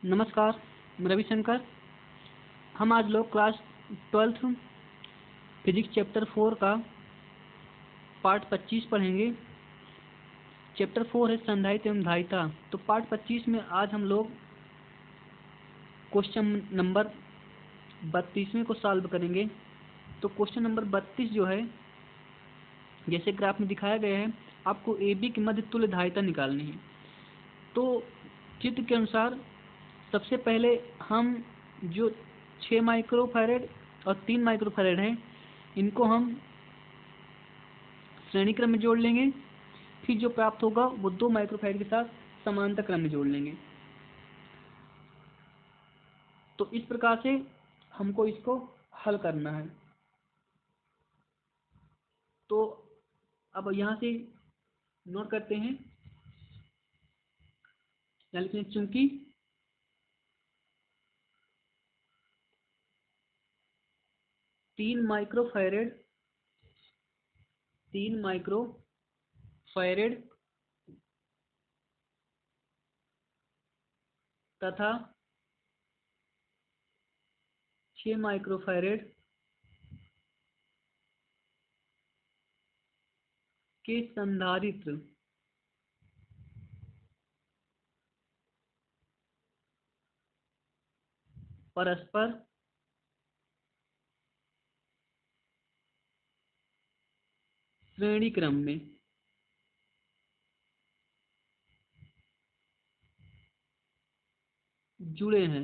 नमस्कार, मैं रविशंकर। हम आज लोग क्लास 12th फिजिक्स चैप्टर 4 का पार्ट 25 पढ़ेंगे। चैप्टर 4 है संधारित्र एवं धारिता। तो पार्ट 25 में आज हम लोग क्वेश्चन नंबर 32वें को सॉल्व करेंगे। तो क्वेश्चन नंबर 32 जो है, जैसे ग्राफ में दिखाया गया है, आपको ए बी के मध्य तुल्य धारिता निकालनी है। तो चित्र के अनुसार सबसे पहले हम जो 6 माइक्रोफैरेड और 3 माइक्रोफैरेड है, इनको हम श्रेणी क्रम में जोड़ लेंगे। फिर जो प्राप्त होगा वो 2 माइक्रोफैरेड के साथ समांतर क्रम में जोड़ लेंगे। तो इस प्रकार से हमको इसको हल करना है। तो अब यहाँ से नोट करते हैं, यहाँ लिखते हैं चूंकि तीन माइक्रोफैरेड तथा 6 माइक्रोफैरेड के संधारित्र परस्पर श्रेणी क्रम में जुड़े हैं।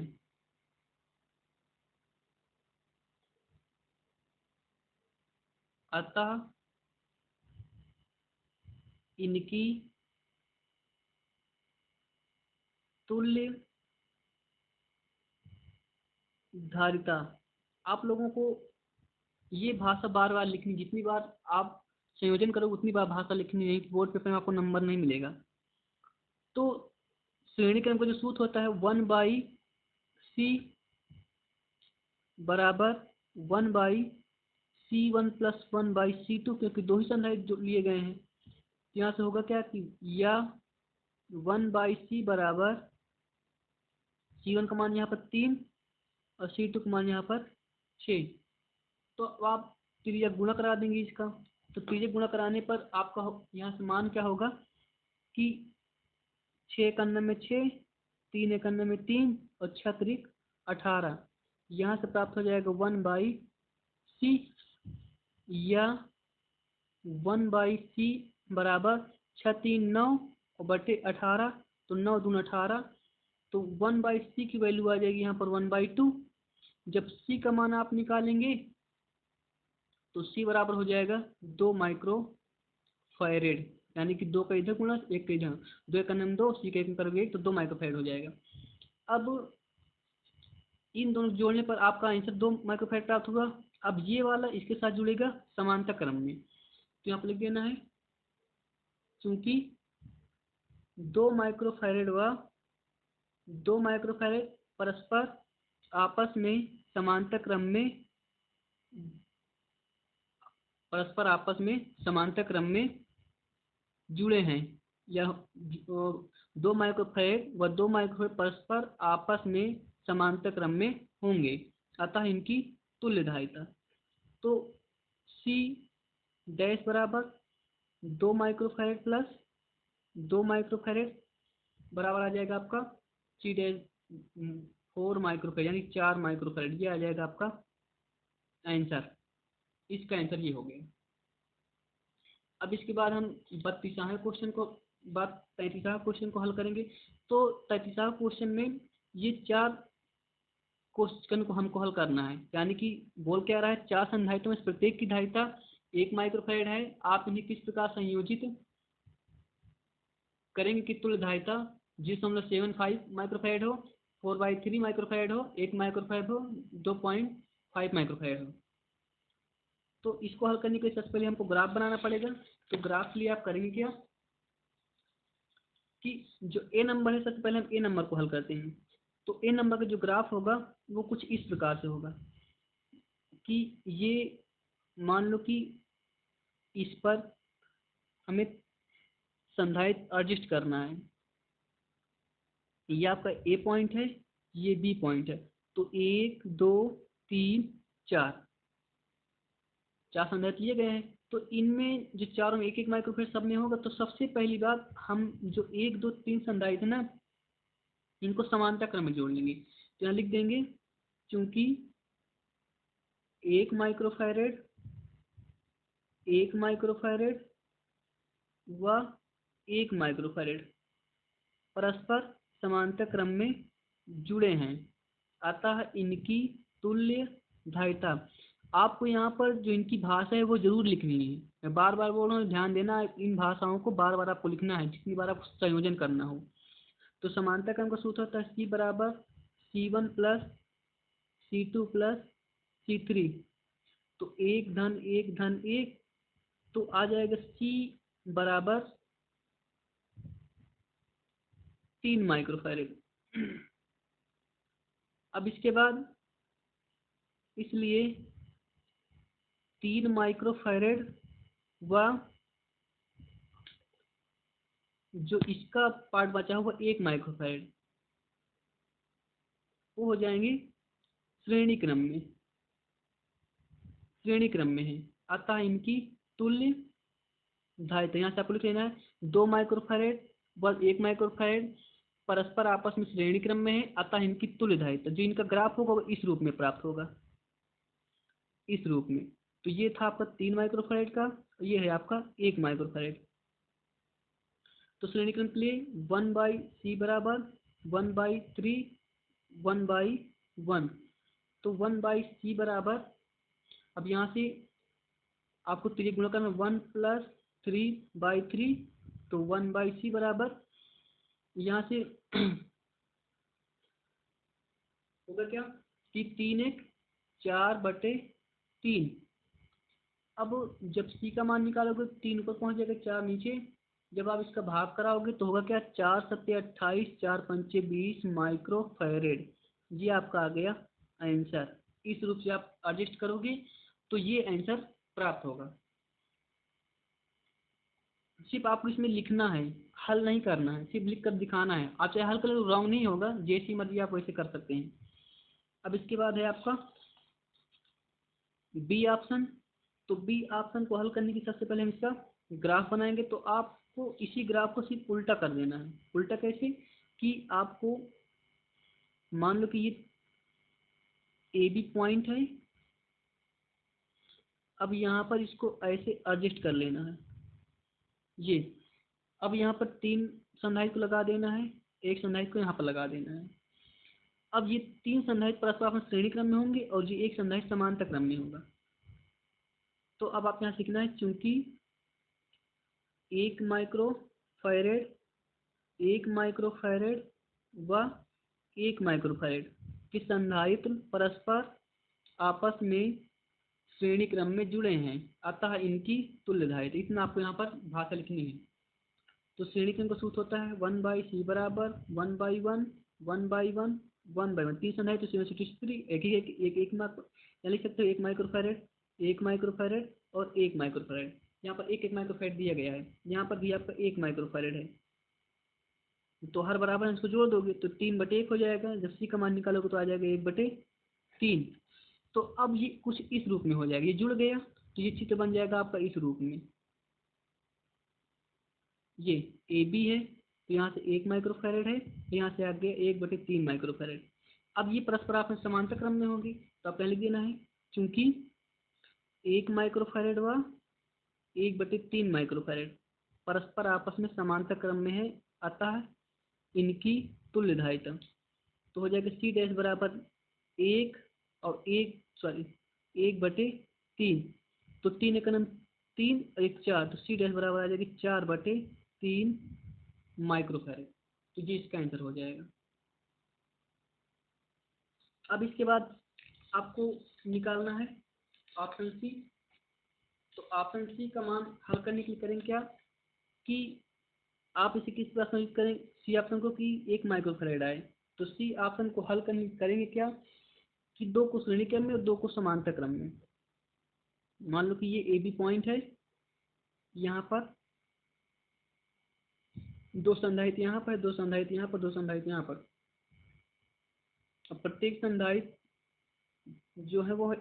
अतः इनकी तुल्य धारिता। आप लोगों को ये भाषा बार बार लिखनी, जितनी बार आप संयोजन करोगे उतनी बार भाषा लिखनी, नहीं बोर्ड पेपर में आपको नंबर नहीं मिलेगा। तो श्रेणी क्रम का जो सूत्र होता है 1/c बराबर 1/c1 प्लस 1/c2, क्योंकि दो ही संधारित्र जो लिए गए हैं। यहाँ से होगा क्या कि या 1/c बराबर c1 का मान यहाँ पर 3 और c2 का मान यहाँ पर 6। तो अब आप त्रिज्या गुणा करा देंगे इसका। तो त्रिज्या गुणा कराने पर आपका यहाँ से मान क्या होगा कि 6 एक अन्य में 6, 3 एक अन्य में 3 और 6 त्रिक 18। यहाँ से प्राप्त हो जाएगा 1/c या 1/c बराबर 6 3 9 और बटे 18, तो 9 दूनी 18। तो 1/c की वैल्यू आ जाएगी यहाँ पर 1/2। जब c का मान आप निकालेंगे तो c बराबर हो जाएगा 2 माइक्रोफैरेड, यानी कि 2 का इधर गुणा 1 का इधर, 2 एक अन्य में 2, c का एक पर 1, तो 2 माइक्रोफैरेड हो जाएगा। अब इन दोनों जोड़ने पर आपका आंसर 2 माइक्रोफैरेड प्राप्त होगा। अब ये वाला इसके साथ जुड़ेगा समांतर क्रम में। तो यहाँ पर लिख देना है क्योंकि 2 माइक्रोफैरेड व 2 माइक्रोफैरेड परस्पर आपस में समांतर क्रम में जुड़े हैं, या 2 माइक्रोफैरेड व 2 माइक्रोफैरेड परस्पर आपस में समांतर क्रम में होंगे, अतः इनकी तुल्य धारिता। तो C डैश बराबर 2 माइक्रोफैरेड प्लस 2 माइक्रोफैरेड बराबर आ जाएगा आपका C डैश 4 माइक्रोफैरेड, यानी 4 माइक्रोफैरेड। ये आ जाएगा आपका आंसर। इसका आंसर ये हो गया। अब इसके बाद हम 32वें क्वेश्चन को 33वें क्वेश्चन को हल करेंगे। तो 33वें क्वेश्चन में ये 4 क्वेश्चन को हमको हल करना है, यानी कि बोल क्या रहा है, 4 संधारित्रों में प्रत्येक की धारिता 1 माइक्रोफैरेड है। आप इन्हें किस प्रकार संयोजित करेंगे कि तुल्य धारिता 0.75 माइक्रोफैरेड हो, 4/3 माइक्रोफैरेड हो, 1 माइक्रोफैरेड हो, 2.5 माइक्रोफैरेड हो। तो इसको हल करने के लिए सबसे पहले हमको ग्राफ बनाना पड़ेगा। तो ग्राफ के लिए आप करेंगे क्या कि जो ए नंबर है, सबसे पहले हम ए नंबर को हल करते हैं। तो ए नंबर का जो ग्राफ होगा वो कुछ इस प्रकार से होगा कि ये मान लो कि इस पर हमें संधारित्र एडजस्ट करना है। ये आपका ए पॉइंट है, ये बी पॉइंट है। तो 1 2 3 4 4 संधारित्र लिए गए हैं। तो इनमें जो चारों में 1 1 माइक्रोफेरेड सब में होगा। तो सबसे पहली बात, हम जो 1 2 3 संधारित्र ना, इनको समानता क्रम में जोड़ लेंगे। तो यहाँ लिख देंगे, चूंकि 1 माइक्रोफेरेड 1 माइक्रोफेरेड व 1 माइक्रोफेरेड परस्पर समांतर क्रम में जुड़े हैं, अतः इनकी तुल्य धारिता। आपको यहाँ पर जो इनकी भाषा है वो जरूर लिखनी है। मैं बार बार बोल रहा हूँ, ध्यान देना, इन भाषाओं को बार बार आपको लिखना है जितनी बार आपको संयोजन करना हो। तो समांतर क्रम का सूत्र होता है C बराबर C1 plus C2 plus C3। तो 1 धन 1 धन 1, तो आ जाएगा C बराबर 3 माइक्रोफैरेड। अब इसके बाद, इसलिए 3 माइक्रोफैरेड व जो इसका पार्ट बचा हुआ 1 माइक्रोफैरेड, वो हो जाएंगे श्रेणी क्रम में, श्रेणी क्रम में है, अतः इनकी तुल्य धारिता। यहाँ से आपको लिख लेना है 2 माइक्रोफैरेड व 1 माइक्रोफैरेड परस्पर आपस में श्रेणी क्रम में है, अतः इनकी तुल्य धारिता। जो इनका ग्राफ होगा वो इस रूप में प्राप्त होगा, इस रूप में। तो ये था आपका 3 माइक्रोफैरेड का, ये है आपका 1 माइक्रोफैरेड। तो श्रेणी क्रम के लिए 1/c बराबर 1/3 1/1। तो 1/c बराबर, अब यहाँ से आपको त्रिक गुणा करना 1 प्लस 3/3। तो 1/c बराबर यहाँ से होगा क्या कि 3 1 4/3। अब जब c का मान निकालोगे 3 ऊपर पहुंच जाएगा, 4 नीचे। जब आप इसका भाग कराओगे तो होगा क्या, 4 7 28 4 5 20 माइक्रोफैरेड। ये आपका आ गया आंसर। इस रूप से आप एडजस्ट करोगे तो ये आंसर प्राप्त होगा। सिर्फ आपको इसमें लिखना है, हल नहीं करना है, सिर्फ लिख कर दिखाना है। आप चाहे हल कर लो, रॉन्ग नहीं होगा, जैसी मर्जी आप वैसे कर सकते हैं। अब इसके बाद है आपका बी ऑप्शन। तो बी ऑप्शन को हल करने की सबसे पहले हम इसका ग्राफ बनाएंगे। तो आपको इसी ग्राफ को सिर्फ उल्टा कर देना है। उल्टा कैसे, कि आपको मान लो कि ये ए बी पॉइंट है। अब यहाँ पर इसको ऐसे एडजस्ट कर लेना है ये। अब यहाँ पर 3 संधारित्र को लगा देना है, एक संधारित्र को यहाँ पर लगा देना है। अब ये 3 संधारित्र परस्पर आपस में श्रेणी क्रम में होंगे और ये एक संधारित्र समांतर क्रम में होगा। तो अब आप यहाँ सीखना है, चूंकि 1 माइक्रोफैरेड 1 माइक्रोफैरेड व 1 माइक्रोफैरेड के संधारित्र परस्पर आपस में श्रेणी क्रम में जुड़े हैं, अतः इनकी तुल्य धारिता। इतना आपको यहाँ पर भाषा लिखनी है। तो श्रेणी क्रम का सूत्र होता है 1/c बराबर 1/1 1/1 1/1। 3 संधारित्र तो सिमेट्री एक ही एक मार्क यहाँ लिख सकते हो, 1 माइक्रोफैरेड 1 माइक्रोफैरेड और 1 माइक्रोफैरेड। यहाँ पर 1 1 माइक्रोफैरेड दिया गया है, यहाँ पर भी आपका 1 माइक्रोफैरेड है। तो हर बराबर है, इसको जोड़ दोगे तो 3/1 हो जाएगा। जब सी का मान निकालोगे तो आ जाएगा 1/3। तो अब ये कुछ इस रूप में हो जाएगा, ये जुड़ गया तो ये चित्र बन जाएगा आपका इस रूप में। ये ए बी है, तो यहाँ से 1 माइक्रोफैरेड है, तो यहाँ से आ गया 1/3 माइक्रोफैरेड। अब ये परस्पर आपस में समांतर क्रम में होगी। तो आप लिख देना है, चूंकि 1 माइक्रोफैरेड व 1/3 माइक्रोफैरेड परस्पर आपस में समांतर क्रम में है, अतः इनकी तुल्य धारिता। तो हो जाएगा C डैश बराबर 1 और 1/3। तो 3 एक 3 और 1 4, तो C डैश बराबर आ जाएगी 4/3 माइक्रोफैरेड। तो ये इसका आंसर हो जाएगा। अब इसके बाद आपको निकालना है ऑप्शन सी। तो ऑप्शन सी का मान हल करने के लिए करेंगे क्या, कि आप इसे किस प्रकार संयोजित करें सी ऑप्शन को, कि 1 माइक्रोफैरेड आए। तो सी ऑप्शन को हल करने करेंगे क्या, कि 2 को श्रेणी क्रम में और 2 को समांतर क्रम में। मान लो कि ये ए बी पॉइंट है, यहाँ पर दो संधारित्र यहाँ पर, दो संधारित्र यहाँ पर, दो संधारित्र यहाँ पर। अब प्रत्येक संधारित्र जो है वो